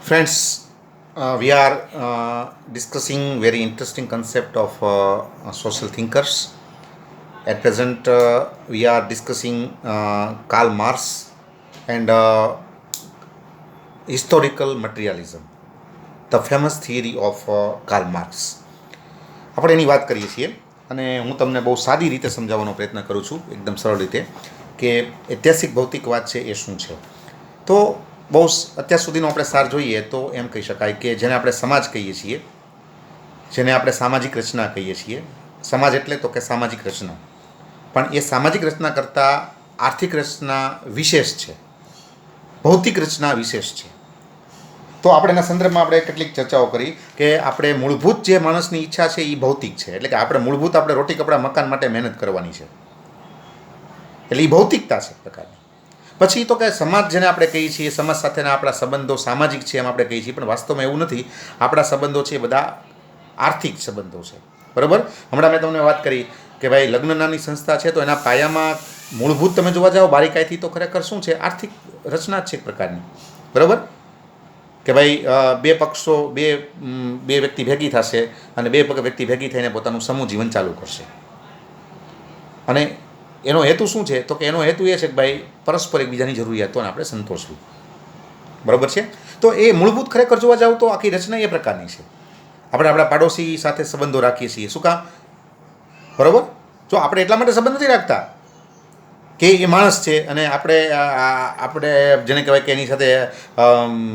Friends, we are discussing very interesting concept of social thinkers. At present, we are discussing Karl Marx and historical materialism, the famous theory of Karl Marx. આપણે એની વાત કરીએ છીએ અને હું તમને બહુ સાદી રીતે સમજાવવાનો પ્રયત્ન કરું છું, એકદમ સરળ રીતે, કે ઐતિહાસિક ભૌતિકવાદ છે એ શું છે. તો બહુ અત્યાર સુધીનો આપણે સાર જોઈએ તો એમ કહી શકાય કે જેને આપણે સમાજ કહીએ છીએ, જેને આપણે સામાજિક રચના કહીએ છીએ. સમાજ એટલે તો કે સામાજિક રચના, પણ એ સામાજિક રચના કરતાં આર્થિક રચના વિશેષ છે, ભૌતિક રચના વિશેષ છે. તો આપણે એના સંદર્ભમાં આપણે કેટલીક ચર્ચાઓ કરી કે આપણે મૂળભૂત જે માણસની ઈચ્છા છે એ ભૌતિક છે, એટલે કે આપણે મૂળભૂત આપણે રોટી કપડા મકાન માટે મહેનત કરવાની છે, એટલે એ ભૌતિકતા છે પ્રકારની. પછી તો કે સમાજ જેને આપણે કહીએ છીએ, સમાજ સાથેના આપણા સંબંધો સામાજિક છે એમ આપણે કહીએ છીએ, પણ વાસ્તવમાં એવું નથી. આપણા સંબંધો છે એ બધા આર્થિક સંબંધો છે, બરાબર. હમણાં મેં તમને વાત કરી કે ભાઈ લગ્ન નામની સંસ્થા છે, તો એના પાયામાં મૂળભૂત તમે જોવા જાઓ બારીકાઈથી તો ખરેખર શું છે, આર્થિક રચના જ છે એક પ્રકારની, બરાબર. કે ભાઈ બે પક્ષો બે વ્યક્તિ ભેગી થશે અને બે વ્યક્તિ ભેગી થઈને પોતાનું સમૂહ જીવન ચાલુ કરશે. અને એનો હેતુ શું છે, તો કે એનો હેતુ એ છે કે ભાઈ પરસ્પર એકબીજાની જરૂરિયાતોને આપણે સંતોષવું, બરાબર છે. તો એ મૂળભૂત ખરેખર જોવા જાવ તો આખી રચના એ પ્રકારની છે. આપણે આપણા પાડોશી સાથે સંબંધો રાખીએ છીએ, શું કામ? બરાબર. જો આપણે એટલા માટે સંબંધ નથી રાખતા કે એ માણસ છે અને આપણે જેને કહેવાય કે એની સાથે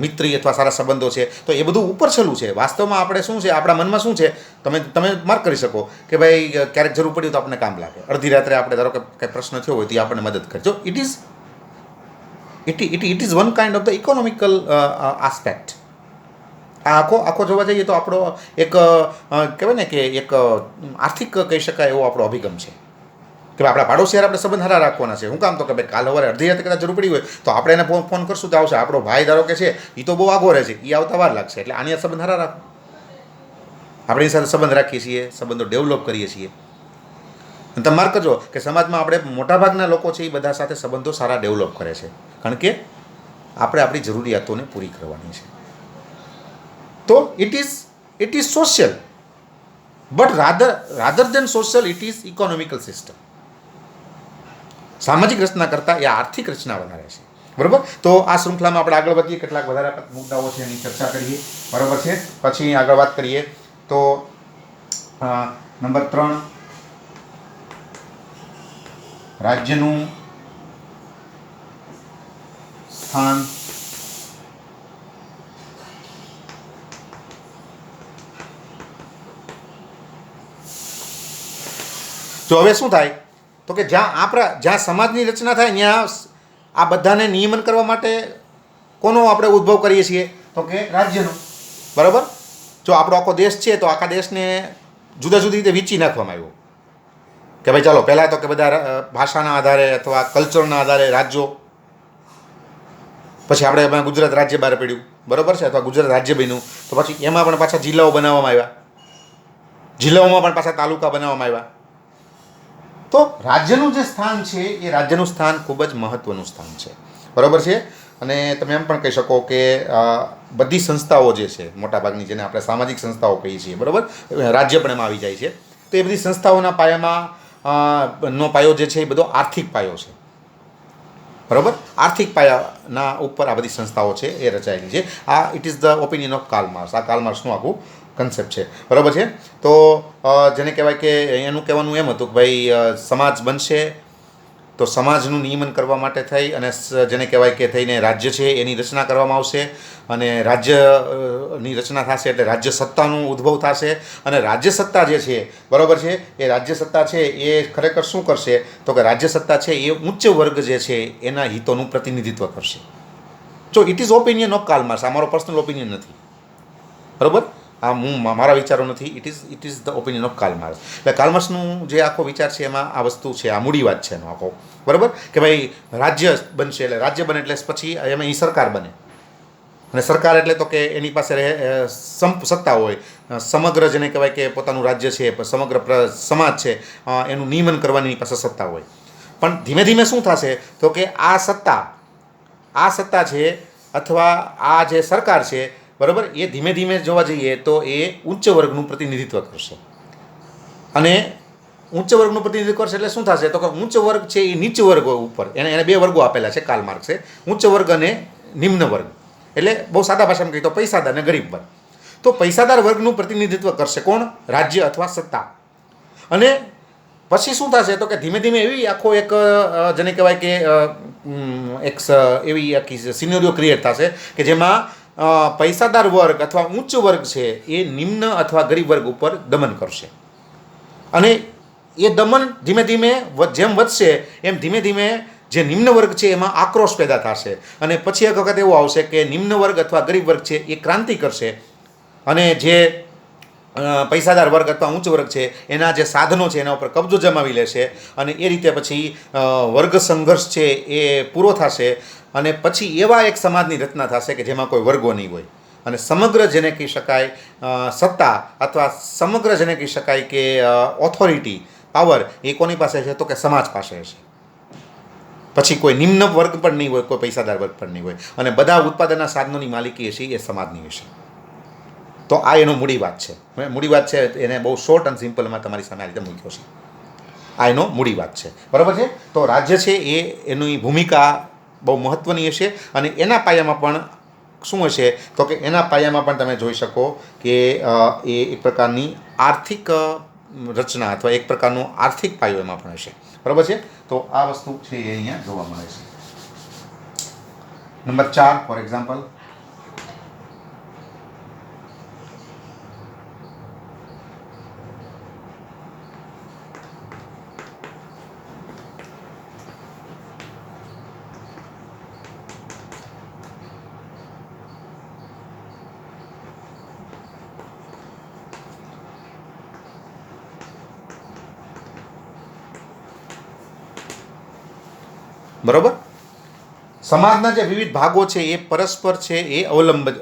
મિત્રી અથવા સારા સંબંધો છે, તો એ બધું ઉપરછલું છે. વાસ્તવમાં આપણે શું છે, આપણા મનમાં શું છે, તમે માર્ક કરી શકો કે ભાઈ ક્યારેક જરૂર પડી તો આપણને કામ લાગે. અડધી રાત્રે આપણે ધારો કે કંઈ પ્રશ્ન થયો હોય તો એ આપણને મદદ કરે. જો it is one kind of the economical aspect. આ આખો જોવા જઈએ તો આપણો એક કહેવાય ને કે એક આર્થિક કહી શકાય એવો આપણો અભિગમ છે કે આપણા પાડોશી યાર આપણે સંબંધ સારા રાખવાના છે. શું કામ? તો કે ભાઈ કાલ સવારે અડધી રાતે કદાચ જરૂર પડી હોય તો આપણે એને ફોન કરશું તો આવશે. આપણો ભાઈ ધારો કે છે એ તો બહુ આગો રહે છે, એ આવતા વાર લાગશે, એટલે આની સંબંધ સારા રાખો. આપણે એની સાથે સંબંધ રાખીએ છીએ, સંબંધો ડેવલપ કરીએ છીએ. અને તમે માર્ક કરજો કે સમાજમાં આપણે મોટાભાગના લોકો છે એ બધા સાથે સંબંધો સારા ડેવલપ કરે છે, કારણ કે આપણે આપણી જરૂરિયાતોને પૂરી કરવાની છે. તો it is social, but rather then social it is economical system. સામાજિક રચના કરતાં એ આર્થિક રચના વધારે છે, બરાબર. તો આ શૃંખલામાં આપણે આગળ વધીએ, કેટલાક વધારે મુદ્દાઓ છે એની ચર્ચા કરીએ, બરાબર છે. પછી આગળ વાત કરીએ તો નંબર 3, રાજ્યનું સ્થાન તો હવે શું થાય તો કે જ્યાં સમાજની રચના થાય ત્યાં આ બધાને નિયમન કરવા માટે કોનો આપણે ઉદ્ભવ કરીએ છીએ, તો કે રાજ્યનો, બરાબર. જો આપણો આખો દેશ છે તો આખા દેશને જુદા જુદી રીતે વીંચી નાખવામાં આવ્યો કે ભાઈ ચાલો પહેલાં તો કે બધા ભાષાના આધારે અથવા કલ્ચરના આધારે રાજ્યો, પછી આપણે ગુજરાત રાજ્ય બહાર પડ્યું, બરાબર છે, અથવા ગુજરાત રાજ્ય બન્યું, તો પછી એમાં પણ પાછા જિલ્લાઓ બનાવવામાં આવ્યા, જિલ્લાઓમાં પણ પાછા તાલુકા બનાવવામાં આવ્યા. તો રાજ્યનું જે સ્થાન છે એ રાજ્યનું સ્થાન ખૂબ જ મહત્ત્વનું સ્થાન છે, બરાબર છે. અને તમે એમ પણ કહી શકો કે બધી સંસ્થાઓ જે છે મોટાભાગની, જેને આપણે સામાજિક સંસ્થાઓ કહીએ છીએ, બરાબર, રાજ્ય પણ એમાં આવી જાય છે. તો એ બધી સંસ્થાઓના પાયામાં નો પાયો જે છે એ બધો આર્થિક પાયો છે, બરાબર. આર્થિક પાયાના ઉપર આ બધી સંસ્થાઓ છે એ રચાયેલી છે. આ it is the opinion of Karl Marx. આ કાર્લ માર્ક્સનું આખું કન્સેપ્ટ છે, બરાબર છે. તો જેને કહેવાય કે એનું કહેવાનું એમ હતું કે ભાઈ સમાજ બનશે તો સમાજનું નિયમન કરવા માટે થઈ અને જેને કહેવાય કે થઈને રાજ્ય છે એની રચના કરવામાં આવશે, અને રાજ્યની રચના થશે એટલે રાજ્ય સત્તાનું ઉદ્ભવ થશે. અને રાજ્ય સત્તા જે છે, બરાબર છે, એ રાજ્ય સત્તા છે એ ખરેખર શું કરશે, તો કે રાજ્ય સત્તા છે એ ઉચ્ચ વર્ગ જે છે એના હિતોનું પ્રતિનિધિત્વ કરશે. જો it is opinion of Karl Marx. આ મારો પર્સનલ ઓપિનિયન નથી, બરાબર. આ મારા વિચારો નથી, it is the opinion of Karl Marx. એટલે કાર્લ માર્ક્સનું જે આખો વિચાર છે એમાં આ વસ્તુ છે, આ મૂડી વાત છે એનો આખો, બરાબર. કે ભાઈ રાજ્ય બનશે એટલે રાજ્ય બને એટલે પછી એમાં એ સરકાર બને, અને સરકાર એટલે તો કે એની પાસે સત્તા હોય, સમગ્ર જેને કહેવાય કે પોતાનું રાજ્ય છે, સમગ્ર સમાજ છે એનું નિયમન કરવાની પાસે સત્તા હોય. પણ ધીમે ધીમે શું થશે તો કે આ સત્તા છે અથવા આ જે સરકાર છે બરાબર, એ ધીમે ધીમે જોવા જઈએ તો એ ઉચ્ચ વર્ગનું પ્રતિનિધિત્વ કરશે. અને ઉચ્ચ વર્ગનું પ્રતિનિધિત્વ કરશે એટલે શું થશે? તો કે ઉચ્ચ વર્ગ છે એ નીચ વર્ગ ઉપર, એને બે વર્ગો આપેલા છે કાર્લ માર્ક્સે, ઉચ્ચ વર્ગ અને નિમ્ન વર્ગ. એટલે બહુ સાદા ભાષામાં કહીએ તો પૈસાદાર અને ગરીબ વર્ગ. તો પૈસાદાર વર્ગનું પ્રતિનિધિત્વ કરશે કોણ? રાજ્ય અથવા સત્તા. અને પછી શું થશે? તો કે ધીમે ધીમે એવી આખો એક જેને કહેવાય કે એક એવી આખી સિનેરિયો ક્રિએટ થશે કે જેમાં પૈસાદાર વર્ગ અથવા ઉચ્ચ વર્ગ છે એ નિમ્ન અથવા ગરીબ વર્ગ ઉપર દમન કરશે. અને એ દમન ધીમે ધીમે જેમ વધશે એમ ધીમે ધીમે જે નિમ્ન વર્ગ છે એમાં આક્રોશ પેદા થશે. અને પછી એક વખત એવું આવશે કે નિમ્ન વર્ગ અથવા ગરીબ વર્ગ છે એ ક્રાંતિ કરશે. અને જે પૈસાદાર વર્ગ અથવા ઉચ્ચ વર્ગ છે એના જે સાધનો છે એના ઉપર કબજો જમાવી લેશે. અને એ રીતે પછી વર્ગ સંઘર્ષ છે એ પૂરો થશે. અને પછી એવા એક સમાજની રચના થશે કે જેમાં કોઈ વર્ગો નહીં હોય. અને સમગ્ર જેને કહી શકાય સત્તા અથવા સમગ્ર જેને કહી શકાય કે ઓથોરિટી પાવર એ કોની પાસે છે? તો કે સમાજ પાસે છે. પછી કોઈ નિમ્ન વર્ગ પણ નહીં હોય, કોઈ પૈસાદાર વર્ગ પણ નહીં હોય. અને બધા ઉત્પાદનના સાધનોની માલિકી હશે એ સમાજની હશે. તો આ એનો મૂડી વાત છે. મૂડી વાત છે એને બહુ શોર્ટ અને સિમ્પલમાં તમારી સામે આ રીતે મૂક્યો છે. આ એનો મૂડી વાત છે, બરાબર છે. તો રાજ્ય છે એ એની ભૂમિકા બહુ મહત્ત્વની હશે. અને એના પાયામાં પણ શું હશે? તો કે એના પાયામાં પણ તમે જોઈ શકો કે એ એક પ્રકારની આર્થિક રચના અથવા એક પ્રકારનો આર્થિક પાયો એમાં પણ હશે, બરાબર છે. તો આ વસ્તુ છે એ અહીંયા જોવા મળે છે. નંબર 4 ફોર એક્ઝામ્પલ, બરાબર. સમાજના જે વિવિધ ભાગો છે એ પરસ્પર છે એ અવલંબિત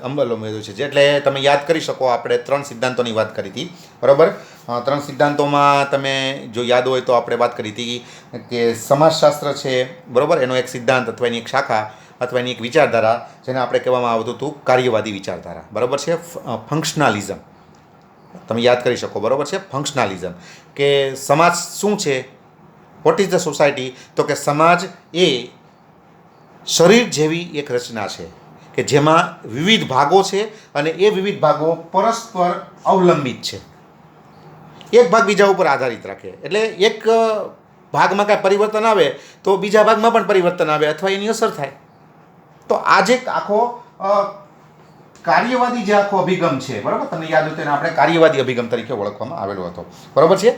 છે. એટલે તમે યાદ કરી શકો આપણે 3 સિદ્ધાંતોની વાત કરી હતી, બરાબર. 3 સિદ્ધાંતોમાં તમે જો યાદ હોય તો આપણે વાત કરી હતી કે સમાજશાસ્ત્ર છે, બરાબર, એનો એક સિદ્ધાંત અથવા એની એક શાખા અથવા એની એક વિચારધારા જેને આપણે કહેવામાં આવતું હતું કાર્યવાદી વિચારધારા, બરાબર છે. ફંક્શનાલિઝમ તમે યાદ કરી શકો, બરાબર છે. ફંક્શનાલિઝમ કે સમાજ શું છે? What is the society? તો કે સમાજ એ શરીર જેવી એક રચના છે કે જેમાં વિવિધ ભાગો છે અને એ વિવિધ ભાગો પરસ્પર અવલંબિત છે. એક ભાગ બીજા ઉપર આધારિત રાખે. એટલે એક ભાગમાં કાંઈ પરિવર્તન આવે તો બીજા ભાગમાં પણ પરિવર્તન આવે અથવા એની અસર થાય. તો આ જે આખો કાર્યવાદી જે આખો અભિગમ છે, બરાબર, તમને યાદ હોય તો એને આપણે કાર્યવાદી અભિગમ તરીકે ઓળખવામાં આવેલો હતો, બરાબર છે.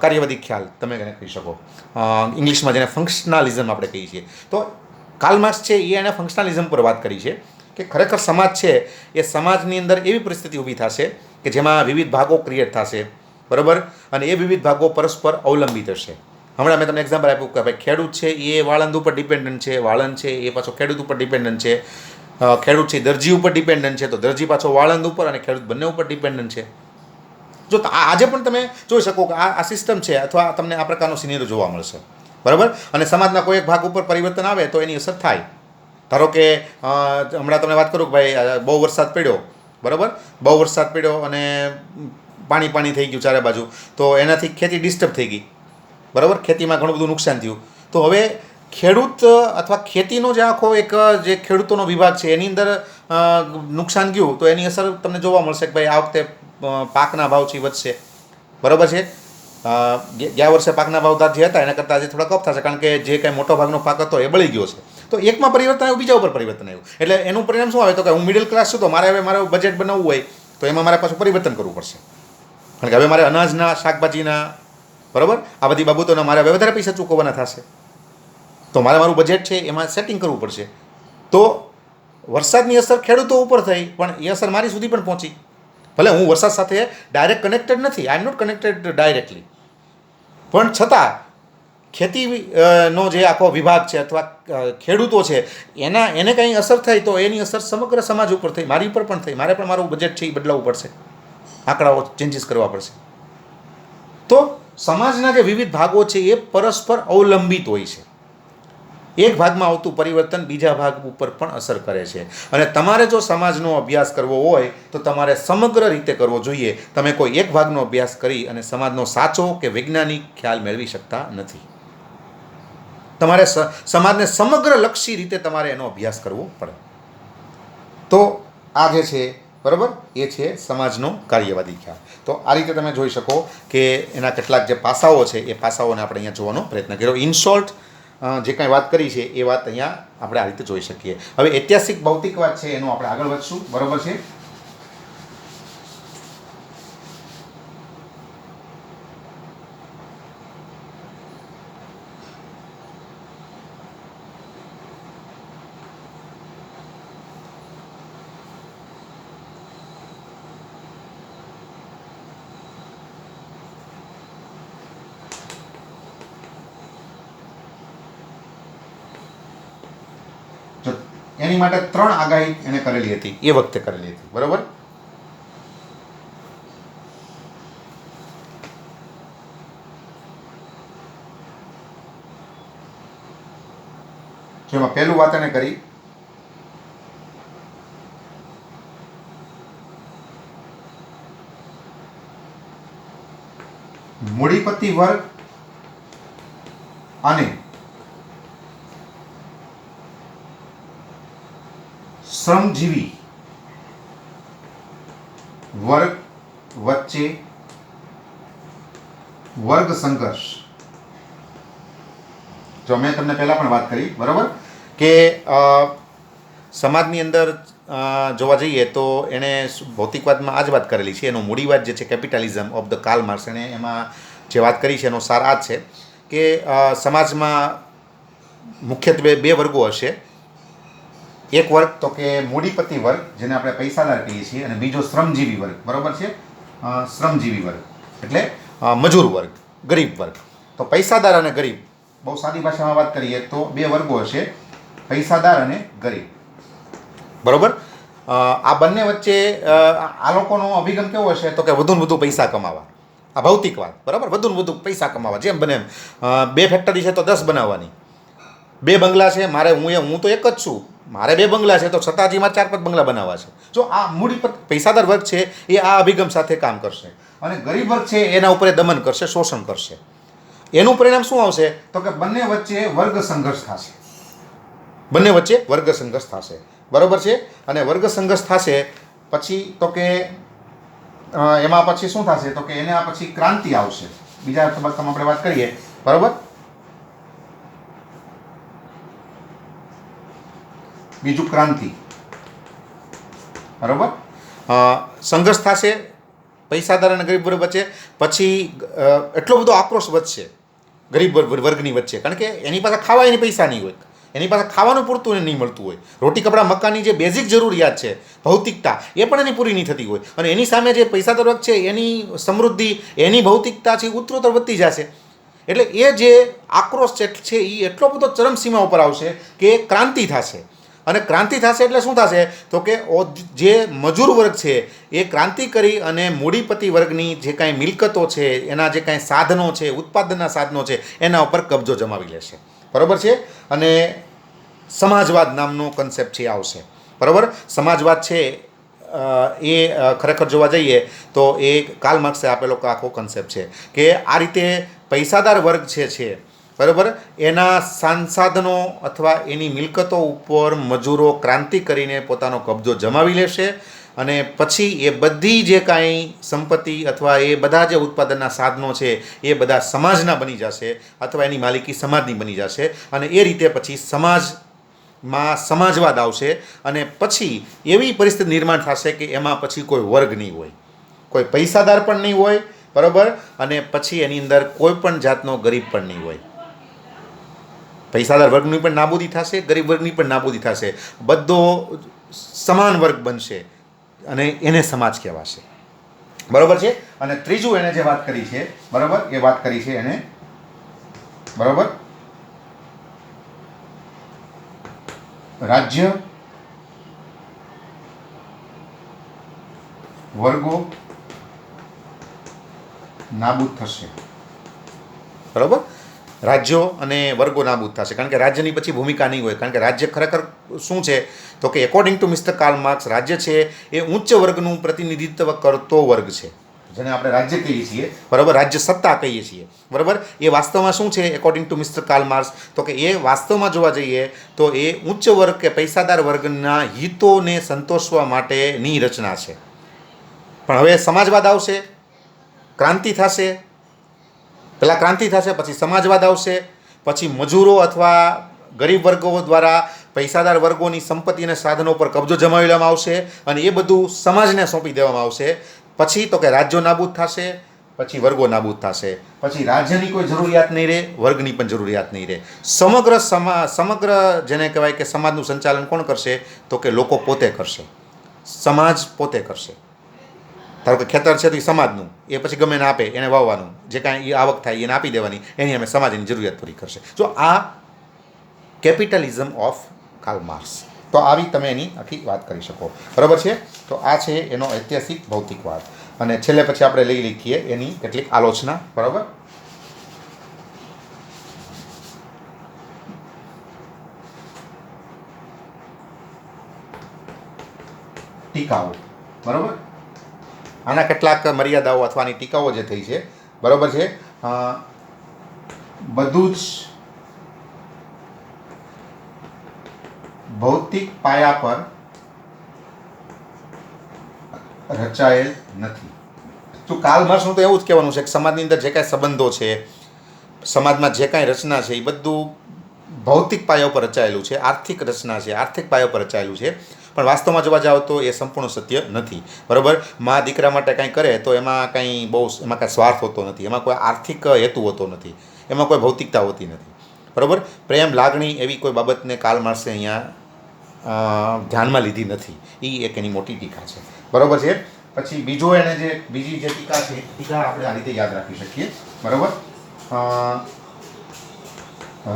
કાર્યવાદી ખ્યાલ તમે એને કહી શકો, ઇંગ્લિશમાં જેને ફંક્શનાલિઝમ આપણે કહીએ છીએ. તો કાર્લ માર્ક્સ છે એ એને ફંક્શનાલિઝમ પર વાત કરી છે કે ખરેખર સમાજ છે એ સમાજની અંદર એવી પરિસ્થિતિ ઊભી થશે કે જેમાં વિવિધ ભાગો ક્રિએટ થશે, બરાબર. અને એ વિવિધ ભાગો પરસ્પર અવલંબિત હશે. હમણાં મેં તમને એક્ઝામ્પલ આપ્યું કે ભાઈ ખેડૂત છે એ વાળંદ ઉપર ડિપેન્ડન્ટ છે, વાળંદ છે એ પાછો ખેડૂત ઉપર ડિપેન્ડન્ટ છે, ખેડૂત છે દરજી ઉપર ડિપેન્ડન્ટ છે, તો દરજી પાછો વાળંદ ઉપર અને ખેડૂત બંને ઉપર ડિપેન્ડન્ટ છે. જો આજે પણ તમે જોઈ શકો કે આ સિસ્ટમ છે અથવા તમને આ પ્રકારનો સિનેરિયો જોવા મળશે, બરાબર. અને સમાજના કોઈ એક ભાગ ઉપર પરિવર્તન આવે તો એની અસર થાય. ધારો કે હમણાં તમને વાત કરું કે ભાઈ બહુ વરસાદ પડ્યો, બરાબર, બહુ વરસાદ પડ્યો અને પાણી થઈ ગયું ચારે બાજુ, તો એનાથી ખેતી ડિસ્ટર્બ થઈ ગઈ, બરાબર. ખેતીમાં ઘણું બધું નુકસાન થયું. તો હવે ખેડૂત અથવા ખેતીનો જે આખો એક જે ખેડૂતોનો વિભાગ છે એની અંદર નુકસાન ગયું તો એની અસર તમને જોવા મળશે કે ભાઈ આ વખતે પાકના ભાવ છે વધશે, બરાબર છે. ગયા વર્ષે પાકના ભાવ જે હતા એના કરતાં આજે થોડા કપ થશે કારણ કે જે કાંઈ મોટો ભાગનો પાક હતો એ બળી ગયો છે. તો એકમાં પરિવર્તન આવ્યું, બીજા ઉપર પરિવર્તન આવ્યું. એટલે એનું પરિણામ શું આવે? તો કે હું મિડલ ક્લાસ છું તો મારે બજેટ બનાવવું હોય તો એમાં મારે પાછું પરિવર્તન કરવું પડશે. કારણ કે હવે મારે અનાજના, શાકભાજીના, બરાબર, આ બધી બાબતોના મારે હવે વધારે પૈસા ચૂકવવાના થશે. તો મારું બજેટ છે એમાં સેટિંગ કરવું પડશે. તો વરસાદની અસર ખેડૂતો ઉપર થઈ પણ એ અસર મારી સુધી પણ પહોંચી. ભલે હું વરસાદ સાથે ડાયરેક્ટ કનેક્ટેડ નથી, આઈ એમ નોટ કનેક્ટેડ ડાયરેક્ટલી, પણ છતાં ખેતીનો જે આખો વિભાગ છે અથવા ખેડૂતો છે એને કંઈ અસર થઈ તો એની અસર સમગ્ર સમાજ ઉપર થઈ, મારી ઉપર પણ થઈ. મારે પણ મારું બજેટ છે એ બદલાવવું પડશે, આંકડાઓ ચેન્જીસ કરવા પડશે. તો સમાજના જે વિવિધ ભાગો છે એ પરસ્પર અવલંબિત હોય છે. એક ભાગમાં આવતું પરિવર્તન બીજા ભાગ ઉપર પણ અસર કરે છે. અને તમારે જો સમાજનો અભ્યાસ કરવો હોય તો તમારે સમગ્ર રીતે કરવો જોઈએ. તમે કોઈ એક ભાગનો અભ્યાસ કરી અને સમાજનો સાચો કે વૈજ્ઞાનિક ખ્યાલ મેળવી શકતા નથી. તમારે સમાજને સમગ્ર લક્ષી રીતે તમારે એનો અભ્યાસ કરવો પડે. તો આ જે છે બરાબર એ છે સમાજનો કાર્યવાદી ખ્યાલ. તો આ રીતે તમે જોઈ શકો કે એના કેટલાક જે પાસાઓ છે એ પાસાઓને આપણે અહીંયા જોવાનો પ્રયત્ન કર્યો. ઇન શોર્ટ જે કાંઈ વાત કરી છે એ વાત અહીંયા આપણે આ રીતે જોઈ શકીએ. હવે ઐતિહાસિક ભૌતિકવાદ છે એનું આપણે આગળ વધશું. બરાબર છે. એની માટે 3 આગાહી એને કરેલી હતી, એ વખતે કરેલી હતી. બરાબર. જેમાં પહેલું વાત એને કરી મૂડીપતિ વર્ગ અને શ્રમજીવી વર્ગ વચ્ચે વર્ગ સંઘર્ષ. જો મેં તમને પહેલા પણ વાત કરી બરાબર કે સમાજની અંદર જોવા જઈએ તો એણે ભૌતિકવાદમાં આ જ વાત કરેલી છે. એનો મૂડીવાદ જે છે capitalism of the Karl Marx, એણે એમાં જે વાત કરી છે એનો સાર આ જ છે કે સમાજમાં મુખ્યત્વે 2 વર્ગો હશે. એક વર્ગ તો કે મૂડીપતિ વર્ગ જેને આપણે પૈસાદાર કહીએ છીએ, અને બીજો શ્રમજીવી વર્ગ. બરાબર છે. શ્રમજીવી વર્ગ એટલે મજૂર વર્ગ, ગરીબ વર્ગ. તો પૈસાદાર અને ગરીબ, બહુ સાદી ભાષામાં વાત કરીએ તો 2 વર્ગો હશે, પૈસાદાર અને ગરીબ. બરાબર. આ બંને વચ્ચે આ લોકોનો અભિગમ કેવો હશે તો કે વધુ ને વધુ પૈસા કમાવા. આ ભૌતિકવાદ. બરાબર. વધુ ને વધુ પૈસા કમાવા, જેમ બને એમ. 2 ફેક્ટરી છે તો 10 બનાવવાની, 2 બંગલા છે મારે, હું તો એક જ છું, મારે 2 બંગલા છે તો છતાંજીમાં 4-5 બંગલા બનાવવા છે. જો આ મૂડીપતિ પૈસાદાર વર્ગ છે એ આ અભિગમ સાથે કામ કરશે, અને ગરીબ વર્ગ છે એના ઉપર દમન કરશે, શોષણ કરશે. એનું પરિણામ શું આવશે તો કે બંને વચ્ચે વર્ગ સંઘર્ષ થશે. બંને વચ્ચે વર્ગ સંઘર્ષ થશે. બરાબર છે. અને વર્ગ સંઘર્ષ થશે પછી તો કે એમાં પછી શું થશે તો કે એના પછી ક્રાંતિ આવશે. બીજા તબક્કામાં આપણે વાત કરીએ. બરાબર. બીજું ક્રાંતિ. બરાબર. સંઘર્ષ થશે પૈસાદાર અને ગરીબ વર્ગ વચ્ચે. પછી એટલો બધો આક્રોશ વધશે ગરીબ વર્ગની વચ્ચે, કારણ કે એની પાસે ખાવા એની પૈસા નહીં હોય, એની પાસે ખાવાનું પૂરતું નહીં મળતું હોય. રોટી કપડાં મકાનની જે બેઝિક જરૂરિયાત છે, ભૌતિકતા, એ પણ એની પૂરી નહીં થતી હોય. અને એની સામે જે પૈસાદાર વર્ગ છે એની સમૃદ્ધિ, એની ભૌતિકતા છે ઉત્તરોત્તર વધતી જશે. એટલે એ જે આક્રોશ છે એ એટલો બધો ચરમસીમા ઉપર આવશે કે ક્રાંતિ થશે. અને ક્રાંતિ થશે એટલે શું થશે તો કે જે મજૂર વર્ગ છે એ ક્રાંતિ કરી અને મૂડીપતિ વર્ગની જે કાંઈ મિલકતો છે, એના જે કાંઈ સાધનો છે, ઉત્પાદનના સાધનો છે, એના ઉપર કબજો જમાવી લેશે. બરાબર છે. અને સમાજવાદ નામનો કન્સેપ્ટ છે આવશે. બરાબર. સમાજવાદ છે એ ખરેખર જોવા જઈએ તો એ કાર્લ માર્ક્સે આપેલો આખો કન્સેપ્ટ છે કે આ રીતે પૈસાદાર વર્ગ છે બરાબર, એના સંસાધનો અથવા એની મિલકતો ઉપર મજૂરો ક્રાંતિ કરીને પોતાનો કબજો જમાવી લેશે. અને પછી એ બધી જે કાંઈ સંપત્તિ અથવા એ બધા જે ઉત્પાદનના સાધનો છે એ બધા સમાજના બની જશે, અથવા એની માલિકી સમાજની બની જશે. અને એ રીતે પછી સમાજમાં સમાજવાદ આવશે. અને પછી એવી પરિસ્થિતિ નિર્માણ થશે કે એમાં પછી કોઈ વર્ગ નહીં હોય, કોઈ પૈસાદાર પણ નહીં હોય. બરાબર. અને પછી એની અંદર કોઈ પણ જાતનો ગરીબ પણ નહીં હોય. પૈસાદાર વર્ગની પણ નાબૂદી થશે, ગરીબ વર્ગની પણ નાબૂદી થશે. બધો સમાન વર્ગ બનશે અને એને સમાજ કહેવાશે. બરાબર છે. અને ત્રીજું એને જે વાત કરી છે, બરાબર, એ વાત કરી છે એને, બરાબર, રાજ્ય વર્ગો નાબૂદ થશે. બરાબર. રાજ્યો અને વર્ગો નાબૂદ થશે, કારણ કે રાજ્યની પછી ભૂમિકા નહીં હોય. કારણ કે રાજ્ય ખરેખર શું છે તો કે according to mister Karl Marx રાજ્ય છે એ ઉચ્ચ વર્ગનું પ્રતિનિધિત્વ કરતો વર્ગ છે, જેને આપણે રાજ્ય કહીએ છીએ, બરાબર, રાજ્ય સત્તા કહીએ છીએ, બરાબર. એ વાસ્તવમાં શું છે according to mister Karl Marx, તો કે એ વાસ્તવમાં જોવા જઈએ તો એ ઉચ્ચ વર્ગ કે પૈસાદાર વર્ગના હિતોને સંતોષવા માટેની રચના છે. પણ હવે સમાજવાદ આવશે, ક્રાંતિ થશે, પહેલાં ક્રાંતિ થશે, પછી સમાજવાદ આવશે, પછી મજૂરો અથવા ગરીબ વર્ગો દ્વારા પૈસાદાર વર્ગોની સંપત્તિ અને સાધનો પર કબજો જમાવી લેવામાં આવશે અને એ બધું સમાજને સોંપી દેવામાં આવશે. પછી તો કે રાજ્યો નાબૂદ થશે, પછી વર્ગો નાબૂદ થશે, પછી રાજ્યની કોઈ જરૂરિયાત નહીં રહે, વર્ગની પણ જરૂરિયાત નહીં રહે. સમગ્ર જેને કહેવાય કે સમાજનું સંચાલન કોણ કરશે તો કે લોકો પોતે કરશે, સમાજ પોતે કરશે. ધારો કે ખેતર છે તો એ સમાજનું, એ પછી ગમે એને આપે, એને વાવવાનું, જે કાંઈ આવક થાય એને આપી દેવાની, એની અમે સમાજની જરૂરિયાત પૂરી કરશે. જો આ કેપિટલિઝમ ઓફ કાર્લ માર્ક્સ, તો આવી તમે એની આખી વાત કરી શકો, બરાબર છે. તો આ છે એનો ઐતિહાસિક ભૌતિકવાદ. અને છેલ્લે પછી આપણે લઈ લીધીએ એની કેટલીક આલોચના, બરાબર. ટીકાઓ, બરાબર. આના કેટલાક મર્યાદાઓ અથવાની ટીકાઓ જે થઈ છે, બરાબર છે. બધું જ ભૌતિક પાયા પર રચાયેલ નથી. તો કાર્લ માર્ક્સનું તો એવું જ કહેવાનું છે કે સમાજની અંદર જે કાંઈ સંબંધો છે, સમાજમાં જે કાંઈ રચના છે, એ બધું ભૌતિક પાયા ઉપર રચાયેલું છે, આર્થિક રચના છે, આર્થિક પાયા ઉપર રચાયેલું છે. પણ વાસ્તવમાં જોવા જાવ તો એ સંપૂર્ણ સત્ય નથી, બરાબર. મા દીકરા માટે કાંઈ કરે તો એમાં કાંઈ એમાં કાંઈ સ્વાર્થ હોતો નથી, એમાં કોઈ આર્થિક હેતુ હોતો નથી, એમાં કોઈ ભૌતિકતા હોતી નથી, બરાબર. પ્રેમ, લાગણી એવી કોઈ બાબતને કાર્લ માર્ક્સે અહીંયા ધ્યાનમાં લીધી નથી. એ એક એની મોટી ટીકા છે, બરાબર છે. પછી બીજી જે ટીકા છે, ટીકા આપણે આ રીતે યાદ રાખી શકીએ, બરાબર.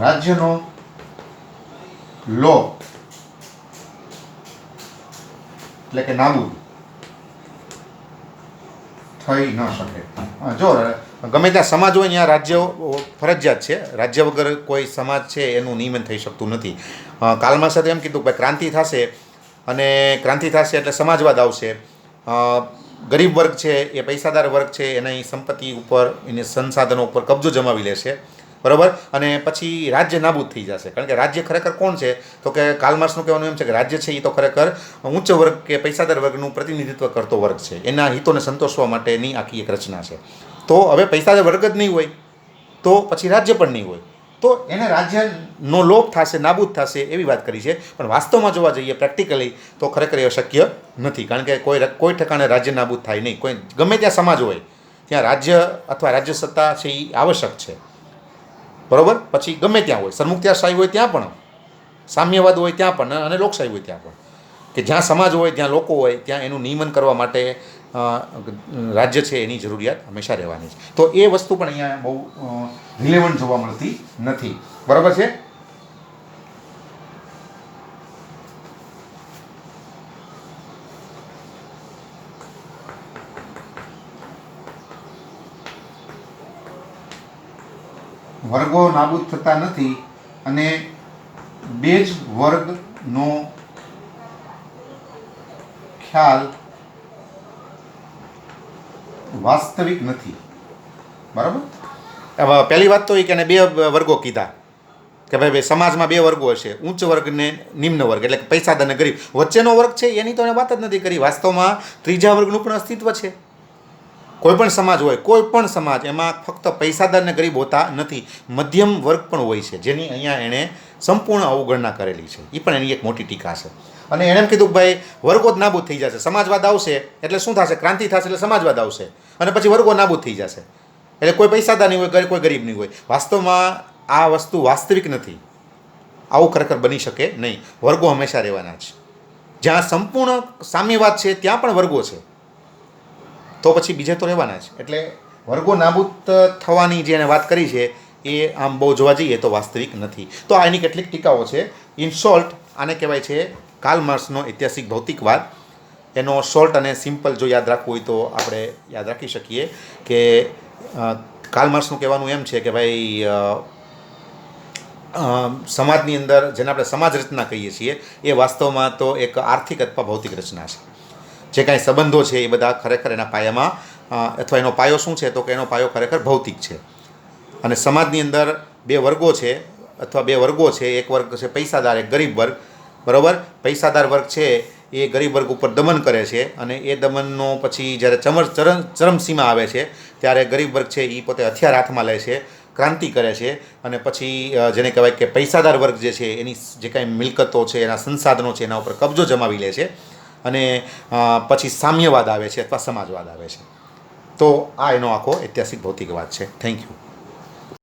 રાજ્યનો લો એટલે કે નાબૂદ થઈ ન શકે. જો ગમે ત્યાં સમાજ હોય ત્યાં રાજ્ય ફરજિયાત છે, રાજ્ય વગર કોઈ સમાજ છે એનું નિયમન થઈ શકતું નથી. કાર્લ માર્ક્સે એમ કીધું કે ક્રાંતિ થશે, અને ક્રાંતિ થશે એટલે સમાજવાદ આવશે. ગરીબ વર્ગ છે એ પૈસાદાર વર્ગ છે એની સંપત્તિ ઉપર, એની સંસાધનો ઉપર કબજો જમાવી લેશે, બરાબર. અને પછી રાજ્ય નાબૂદ થઈ જશે. કારણ કે રાજ્ય ખરેખર કોણ છે તો કે કાર્લ માર્ક્સનું કહેવાનું એમ છે કે રાજ્ય છે એ તો ખરેખર ઉચ્ચ વર્ગ કે પૈસાદાર વર્ગનું પ્રતિનિધિત્વ કરતો વર્ગ છે, એના હિતોને સંતોષવા માટેની આખી એક રચના છે. તો હવે પૈસાદાર વર્ગ જ નહીં હોય તો પછી રાજ્ય પણ નહીં હોય, તો એને રાજ્યનો લોપ થશે, નાબૂદ થશે એવી વાત કરી છે. પણ વાસ્તવમાં જોવા જઈએ પ્રેક્ટિકલી તો ખરેખર એ શક્ય નથી. કારણ કે કોઈ ઠેકાણે રાજ્ય નાબૂદ થાય નહીં. કોઈ ગમે ત્યાં સમાજ હોય ત્યાં રાજ્ય અથવા રાજ્ય સત્તા છે એ આવશ્યક છે, બરાબર. પછી ગમે ત્યાં હોય, સરમુખત્યારશાહી હોય ત્યાં પણ, સામ્યવાદ હોય ત્યાં પણ, અને લોકશાહી હોય ત્યાં પણ, કે જ્યાં સમાજ હોય, જ્યાં લોકો હોય, ત્યાં એનું નિયમન કરવા માટે રાજ્ય છે એની જરૂરિયાત હંમેશા રહેવાની છે. તો એ વસ્તુ પણ અહીંયા બહુ રિલેવન્ટ જોવા મળતી નથી, બરાબર છે. વર્ગો નાબૂદ થતા નથી અને બે જ વર્ગનો ખ્યાલ વાસ્તવિક નથી, બરાબર. પહેલી વાત તો એ કે બે વર્ગો કીધા કે ભાઈ સમાજમાં બે વર્ગો હશે, ઉચ્ચ વર્ગ ને નિમ્ન વર્ગ, એટલે કે પૈસાદાર અને ગરીબ. વચ્ચેનો વર્ગ છે એની તો એને વાત જ નથી કરી. વાસ્તવમાં ત્રીજા વર્ગનું પણ અસ્તિત્વ છે. કોઈ પણ સમાજ હોય, કોઈ પણ સમાજ, એમાં ફક્ત પૈસાદાર ને ગરીબ હોતા નથી, મધ્યમ વર્ગ પણ હોય છે, જેની અહીંયા એણે સંપૂર્ણ અવગણના કરેલી છે. એ પણ એની એક મોટી ટીકા છે. અને એણે એમ કીધું કે ભાઈ વર્ગો જ નાબૂદ થઈ જશે, સમાજવાદ આવશે એટલે શું થશે, ક્રાંતિ થશે એટલે સમાજવાદ આવશે, અને પછી વર્ગો નાબૂદ થઈ જશે, એટલે કોઈ પૈસાદાર નહીં હોય, કોઈ ગરીબ નહીં હોય. વાસ્તવમાં આ વસ્તુ વાસ્તવિક નથી, આવું ખરેખર બની શકે નહીં. વર્ગો હંમેશા રહેવાના છે. જ્યાં સંપૂર્ણ સામ્યવાદ છે ત્યાં પણ વર્ગો છે, તો પછી બીજે તો રહેવાના છે. એટલે વર્ગો નાબૂદ થવાની જે એને વાત કરી છે એ આમ બહુ જોવા જઈએ તો વાસ્તવિક નથી. તો આ એની કેટલીક ટીકાઓ છે. ઇન શોર્ટ આને કહેવાય છે કાર્લ માર્ક્સનો ઐતિહાસિક ભૌતિકવાદ. એનો શોર્ટ અને સિમ્પલ જો યાદ રાખવું હોય તો આપણે યાદ રાખી શકીએ કે કાર્લ માર્ક્સનું કહેવાનું એમ છે કે ભાઈ સમાજની અંદર જેને આપણે સમાજ રચના કહીએ છીએ એ વાસ્તવમાં તો એક આર્થિક અથવા ભૌતિક રચના છે. જે કાંઈ સંબંધો છે એ બધા ખરેખર એના પાયામાં અથવા એનો પાયો શું છે તો કે એનો પાયો ખરેખર ભૌતિક છે. અને સમાજની અંદર બે વર્ગો છે અથવા બે વર્ગો છે. એક વર્ગ છે પૈસાદાર, એક ગરીબ વર્ગ. બરાબર? પૈસાદાર વર્ગ છે એ ગરીબ વર્ગ ઉપર દમન કરે છે અને એ દમનનો પછી જ્યારે ચરમસીમા આવે છે ત્યારે ગરીબ વર્ગ છે એ પોતે હથિયાર હાથમાં લે છે, ક્રાંતિ કરે છે અને પછી જેને કહેવાય કે પૈસાદાર વર્ગ જે છે એની જે કાંઈ મિલકતો છે, એના સંસાધનો છે, એના ઉપર કબજો જમાવી લે છે અને પછી સામ્યવાદ આવે છે અથવા સમાજવાદ આવે છે. તો આ એનો આખો ઐતિહાસિક ભૌતિકવાદ છે. Thank you.